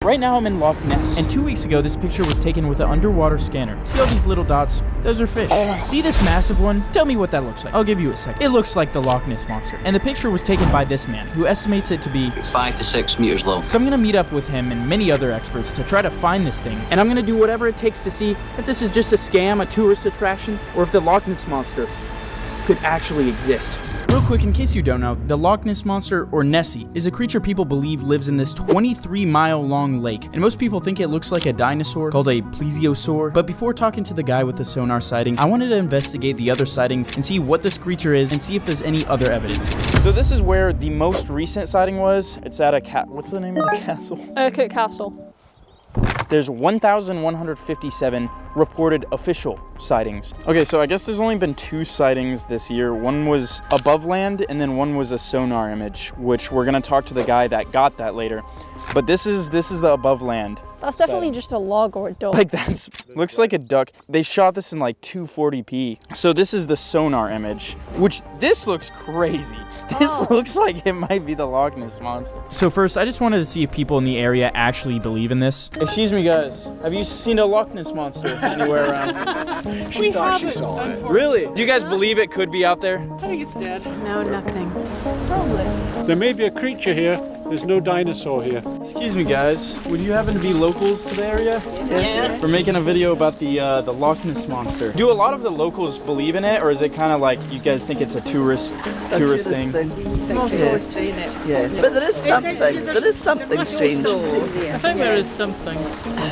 Right now I'm in Loch Ness, and 2 weeks ago this picture was taken with an underwater scanner. See all these little dots? Those are fish. See this massive one? Tell me what that looks like. I'll give you a second. It looks like the Loch Ness Monster, and the picture was taken by this man, who estimates it to be 5 to 6 meters long. So I'm gonna meet up with him and many other experts to try to find this thing, and I'm gonna do whatever it takes to see if this is just a scam, a tourist attraction, or if the Loch Ness Monster could actually exist. Real quick, in case you don't know, the Loch Ness Monster, or Nessie, is a creature people believe lives in this 23-mile-long lake, and most people think it looks like a dinosaur called a plesiosaur. But before talking to the guy with the sonar sighting, I wanted to investigate the other sightings and see what this creature is and see if there's any other evidence. So this is where the most recent sighting was. It's at a what's the name of the castle? Urquhart Castle. There's 1,157 reported official sightings. Okay, so I guess there's only been 2 sightings this year. One was above land, and then one was a sonar image, which we're gonna talk to the guy that got that later. But this is the above land. That's definitely just a log or a duck. Like looks like a duck. They shot this in like 240p. So this is the sonar image, which this looks crazy. This looks like it might be the Loch Ness Monster. So first, I just wanted to see if people in the area actually believe in this. Excuse me guys, have you seen a Loch Ness Monster anywhere around? She thought she saw it. Really? Do you guys believe it could be out there? I think it's dead. No, nothing. Probably. There may be a creature here. There's no dinosaur here. Excuse me guys, would you happen to be locals to the area? Yeah. We're making a video about the Loch Ness Monster. Do a lot of the locals believe in it, or is it kind of like you guys think it's a tourist thing? Yeah, but there is something. There is something strange. I think there is something.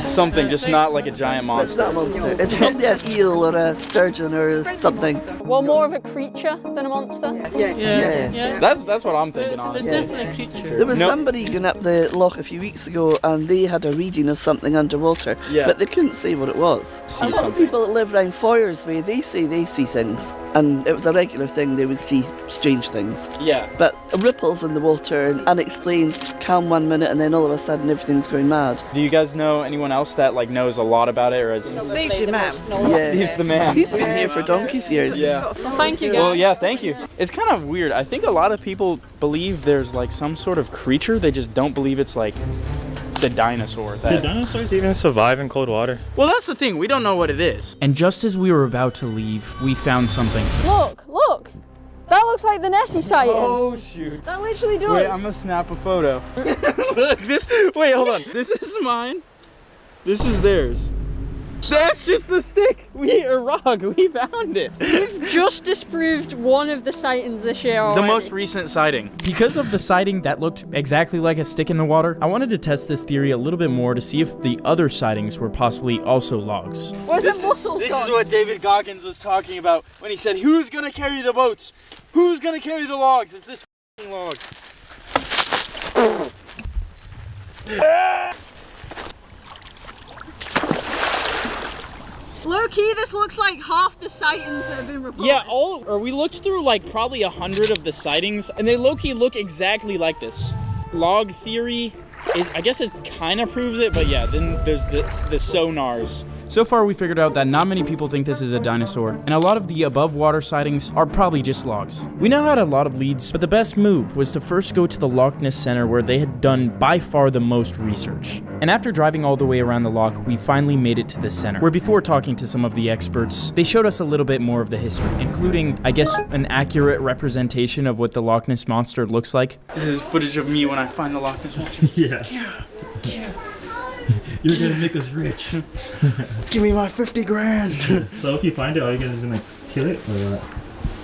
Something, just not like a giant It's monster. not a monster. It's probably an eel or a sturgeon or something. Well, more of a creature than a monster. Yeah. That's what I'm thinking, There's honestly. definitely a creature. There was Nope. somebody going up the loch a few weeks ago and they had a reading of something underwater, Yeah. but they couldn't say what it was. See A lot of something. people that live around Foyers Way, they say they see things, and it was a regular thing, they would see strange things. Yeah. But ripples in the water and unexplained, calm 1 minute and then all of a sudden everything's going mad. Do you guys know anyone else that like knows a lot about it, or is Steve's your man. Yeah. Steve's the man? He's been here for donkey's years. Yeah. Well, thank you guys. Well, yeah, thank you. It's kind of weird. I think a lot of people believe there's like some sort of creature. They just don't believe it's like the dinosaur. Do dinosaurs even survive in cold water? Well, that's the thing. We don't know what it is. And just as we were about to leave, we found something. Look! That looks like the Nessie sighting. Oh, shoot. That literally does. Wait, I'm gonna snap a photo. Look, wait, hold on. This is mine. This is theirs. That's just the stick. We found it. We've just disproved one of the sightings this year already. The most recent sighting. Because of the sighting that looked exactly like a stick in the water, I wanted to test this theory a little bit more to see if the other sightings were possibly also logs. Where's the mussels This gone? is what David Goggins was talking about when he said, who's gonna carry the boats? Who's gonna carry the logs? It's this f***ing log. Low-key, this looks like half the sightings that have been reported. Yeah, we looked through like probably 100 of the sightings, and they low-key look exactly like this. Log theory is, I guess it kind of proves it, but yeah, then there's the sonars. So far, we figured out that not many people think this is a dinosaur, and a lot of the above water sightings are probably just logs. We now had a lot of leads, but the best move was to first go to the Loch Ness Center where they had done by far the most research. And after driving all the way around the loch, we finally made it to the center, where before talking to some of the experts, they showed us a little bit more of the history, including, I guess, an accurate representation of what the Loch Ness Monster looks like. This is footage of me when I find the Loch Ness Monster. Yeah. You're gonna make us rich. Give me my 50 grand. So if you find it, are you guys gonna kill it or what?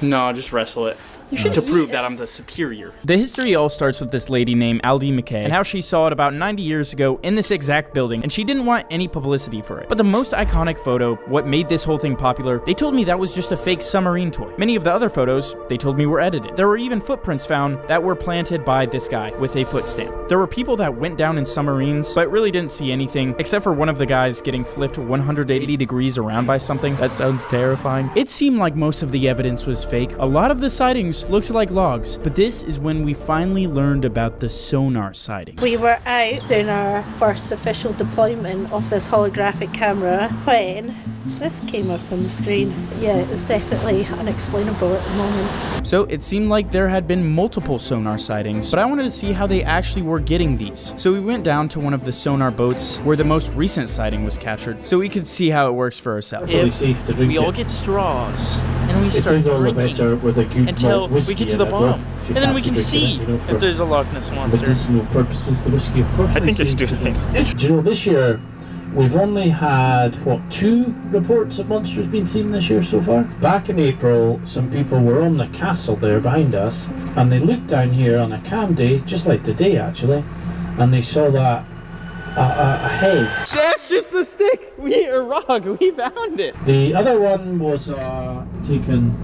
No, just wrestle it. To prove that I'm the superior. The history all starts with this lady named Aldi McKay and how she saw it about 90 years ago in this exact building, and she didn't want any publicity for it. But the most iconic photo, what made this whole thing popular, they told me that was just a fake submarine toy. Many of the other photos, they told me were edited. There were even footprints found that were planted by this guy with a foot stamp. There were people that went down in submarines, but really didn't see anything, except for one of the guys getting flipped 180 degrees around by something. That sounds terrifying. It seemed like most of the evidence was fake. A lot of the sightings looked like logs, but this is when we finally learned about the sonar sightings. We were out doing our first official deployment of this holographic camera when This came up on the screen. Yeah, it's definitely unexplainable at the moment. So it seemed like there had been multiple sonar sightings, but I wanted to see how they actually were getting these. So we went down to one of the sonar boats where the most recent sighting was captured, so we could see how it works for ourselves. If we all get straws and we start drinking until we get to the bottom, and then we can see if there's a Loch Ness monster. Medicinal purposes, the whiskey of course. I think you're stupid. Do you know, this year we've only had, what, 2 reports of monsters being seen this year so far? Back in April, some people were on the castle there behind us, and they looked down here on a calm day, just like today actually, and they saw that a head. That's just the stick! A rock, we found it! The other one was taken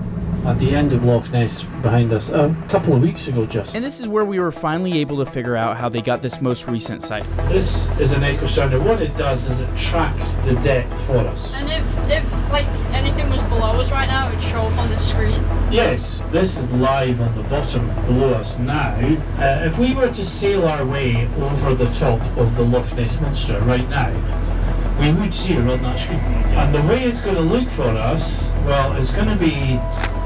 at the end of Loch Ness behind us a couple of weeks ago just. And this is where we were finally able to figure out how they got this most recent sighting. This is an echo sounder. What it does is it tracks the depth for us. And if like anything was below us right now, it would show up on the screen. Yes, this is live on the bottom below us now. If we were to sail our way over the top of the Loch Ness Monster right now, we would see it on that screen. And the way it's going to look for us, well, it's going to be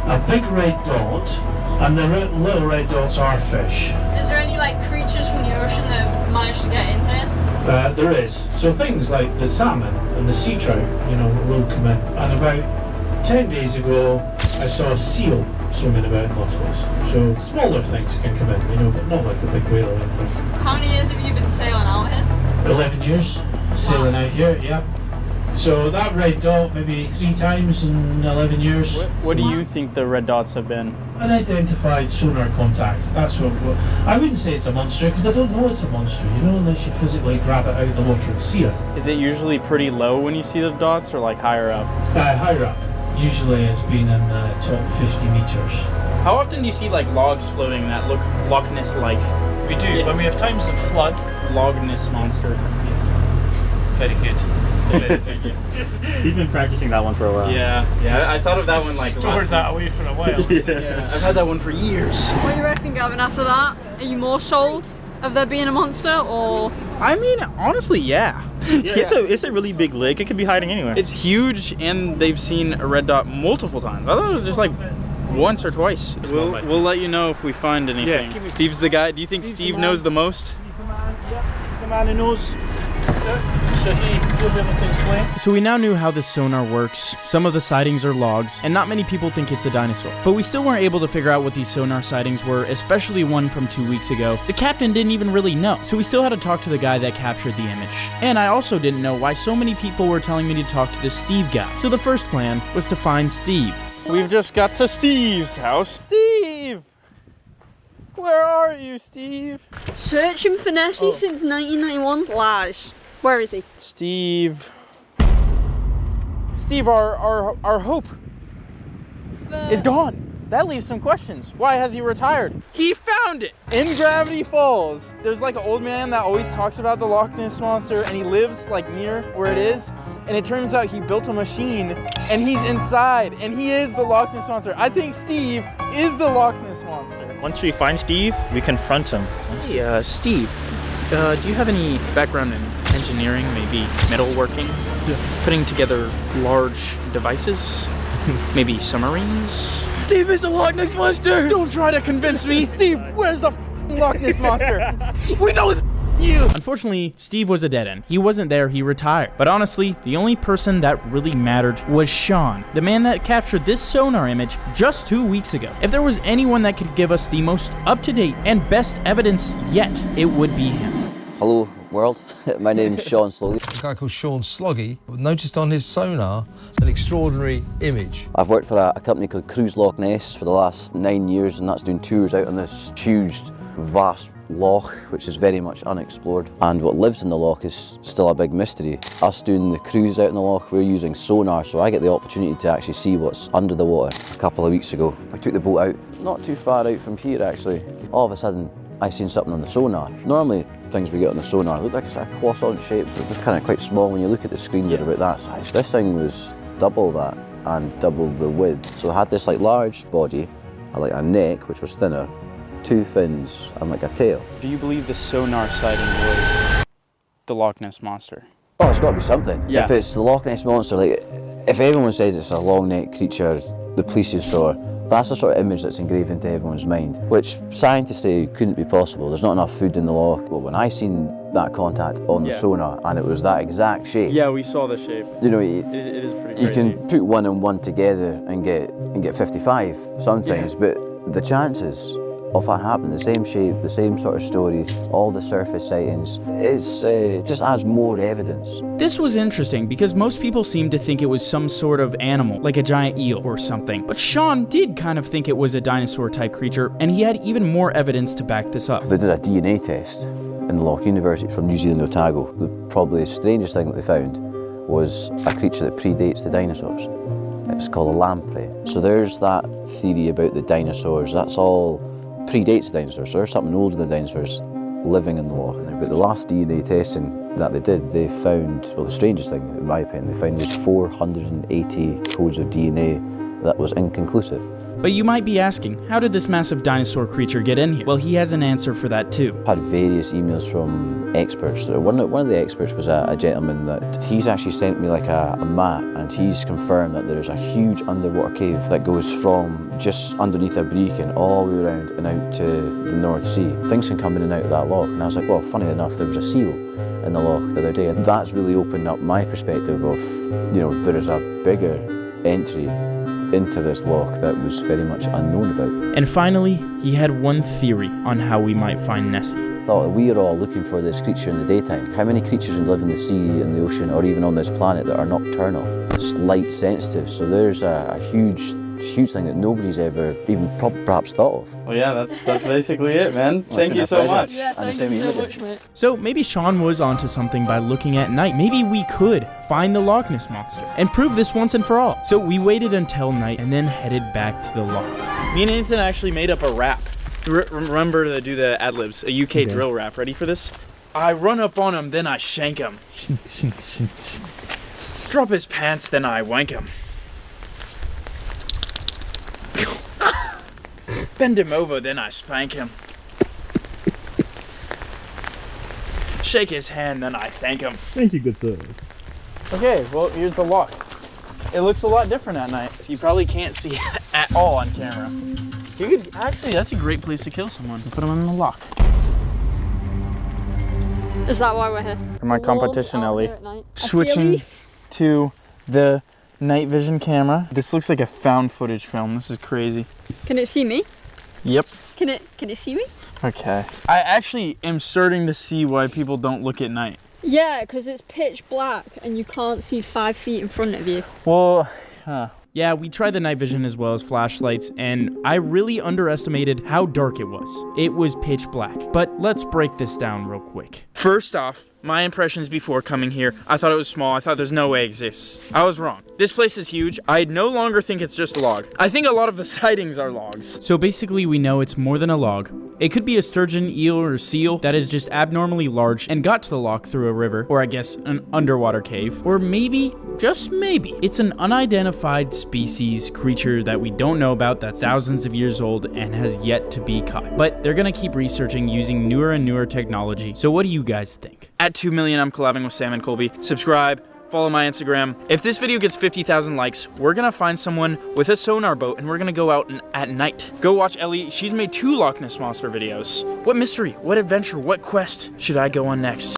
a big red dot, and the little red dots are fish. Is there any like creatures from the ocean that have managed to get in here? There is. So things like the salmon and the sea trout, you know, will come in. And about 10 days ago, I saw a seal swimming about in Loch Ness. So smaller things can come in, you know, but not like a big whale or anything. How many years have you been sailing out here? 11 years sailing out here, yeah. So that red dot maybe 3 times in 11 years. What do you think the red dots have been? Unidentified sonar contact. That's what I wouldn't say it's a monster, because I don't know it's a monster, you know, unless you physically grab it out of the water and see it. Is it usually pretty low when you see the dots, or like higher up? Higher up. Usually it's been in the top 50 meters. How often do you see like logs floating that look Loch Ness-like? We do. When we have times of flood. Loch Ness monster. Very good. You've been practicing that one for a while. Yeah, I thought of that one like Stored that away for a while. Yeah, I've had that one for years. What do you reckon, Gavin, after that? Are you more sold of there being a monster, or? I mean, honestly, yeah. It's a really big lake. It could be hiding anywhere. It's huge, and they've seen a red dot multiple times. I thought it was just like once or twice. We'll let you know if we find anything. Yeah. Steve's the guy. Do you think Steve knows the most? He's the man, yeah. He's the man who knows. So he'll be able to explain. So we now knew how the sonar works. Some of the sightings are logs, and not many people think it's a dinosaur. But we still weren't able to figure out what these sonar sightings were, especially one from 2 weeks ago. The captain didn't even really know, so we still had to talk to the guy that captured the image. And I also didn't know why so many people were telling me to talk to the Steve guy. So the first plan was to find Steve. We've just got to Steve's house. Steve! Where are you, Steve? Searching for Nessie since 1991? Lies. Where is he? Steve, our hope is gone. That leaves some questions. Why has he retired? He found it in Gravity Falls. There's like an old man that always talks about the Loch Ness Monster, and he lives like near where it is. And it turns out he built a machine, and he's inside, and he is the Loch Ness Monster. I think Steve is the Loch Ness Monster. Once we find Steve, we confront him. Hey, Steve, do you have any background in engineering, maybe metalworking? Yeah. Putting together large devices? Maybe submarines? Steve is the Loch Ness Monster! Don't try to convince me! Steve, where's the Loch Ness Monster? We know it's you! Unfortunately, Steve was a dead end. He wasn't there, he retired. But honestly, the only person that really mattered was Sean, the man that captured this sonar image just 2 weeks ago. If there was anyone that could give us the most up-to-date and best evidence yet, it would be him. Hello, world. My name's Sean Sloggy. A guy called Sean Sloggy noticed on his sonar an extraordinary image. I've worked for a company called Cruise Loch Ness for the last 9 years, and that's doing tours out on this huge, vast loch, which is very much unexplored. And what lives in the loch is still a big mystery. Us doing the cruise out in the loch, we're using sonar, so I get the opportunity to actually see what's under the water. A couple of weeks ago, I took the boat out, not too far out from here actually. All of a sudden, I seen something on the sonar. Normally, things we get on the sonar look like it's a croissant shape, but they're kind of quite small. When you look at the screen, they're about that size. This thing was double that and double the width. So it had this like large body, like a neck which was thinner, 2 fins and like a tail. Do you believe the sonar sighting was the Loch Ness Monster? Oh it's got to be something. Yeah. If it's the Loch Ness Monster, like, if everyone says it's a long-necked creature, the plesiosaur, that's the sort of image that's engraved into everyone's mind, which scientists say couldn't be possible. There's not enough food in the loch. Well, when I seen that contact on the sonar and it was that exact shape. Yeah, we saw the shape. You know, It is pretty you crazy. can put 1 and 1 together and get 55 sometimes, but the chances of that happening, the same shape, the same sort of story, all the surface sightings, it's just adds more evidence. This was interesting because most people seem to think it was some sort of animal, like a giant eel or something. But Sean did kind of think it was a dinosaur-type creature, and he had even more evidence to back this up. They did a DNA test in the Loch University from New Zealand, Otago. The probably strangest thing that they found was a creature that predates the dinosaurs. It's called a lamprey. So there's that theory about the dinosaurs. That's all predates dinosaurs, so there's something older than dinosaurs living in the Loch. But the last DNA testing that they did, they found, well, the strangest thing, in my opinion, they found these 480 codes of DNA that was inconclusive. But you might be asking, how did this massive dinosaur creature get in here? Well, he has an answer for that too. I had various emails from experts. One of the experts was a gentleman that he's actually sent me like a map, and he's confirmed that there's a huge underwater cave that goes from just underneath a beacon all the way around and out to the North Sea. Things can come in and out of that loch, and I was like, well, funny enough, there was a seal in the loch the other day, and that's really opened up my perspective of, you know, there is a bigger entry into this loch that was very much unknown about. And finally, he had one theory on how we might find Nessie. Thought we are all looking for this creature in the daytime. How many creatures live in the sea, in the ocean, or even on this planet that are nocturnal? It's light sensitive, so there's a huge thing that nobody's ever even perhaps thought of. Well, yeah, that's basically it, man. Thank you so much. Yeah, thank you so much, mate. So maybe Sean was onto something by looking at night. Maybe we could find the Loch Ness Monster and prove this once and for all. So we waited until night and then headed back to the loch. Me and Nathan actually made up a rap. Remember to do the ad-libs, a UK drill rap. Ready for this? I run up on him, then I shank him. Drop his pants, then I wank him. Bend him over, then I spank him. Shake his hand, then I thank him. Thank you, good sir. Okay, well, here's the loch. It looks a lot different at night. You probably can't see it at all on camera. You could, actually, that's a great place to kill someone. Put them in the loch. Is that why we're here? For my To log competition, out Ellie. here at night. Switching to the night vision camera. This looks like a found footage film. This is crazy. Can it see me? Yep. Can it see me? Okay. I actually am starting to see why people don't look at night. Yeah, because it's pitch black and you can't see 5 feet in front of you. Well, yeah, we tried the night vision as well as flashlights, and I really underestimated how dark it was. It was pitch black. But let's break this down real quick. First off, my impressions before coming here, I thought it was small. I thought there's no way it exists. I was wrong. This place is huge. I no longer think it's just a log. I think a lot of the sightings are logs. So basically we know it's more than a log. It could be a sturgeon, eel, or seal that is just abnormally large and got to the loch through a river, or I guess an underwater cave. Or maybe, just maybe, it's an unidentified species creature that we don't know about that's thousands of years old and has yet to be caught. But they're gonna keep researching using newer and newer technology. So what do you guys think? At 2 million, I'm collabing with Sam and Colby. Subscribe, follow my Instagram. If this video gets 50,000 likes, we're gonna find someone with a sonar boat and we're gonna go out at night. Go watch Ellie. She's made 2 Loch Ness Monster videos. What mystery, what adventure, what quest should I go on next?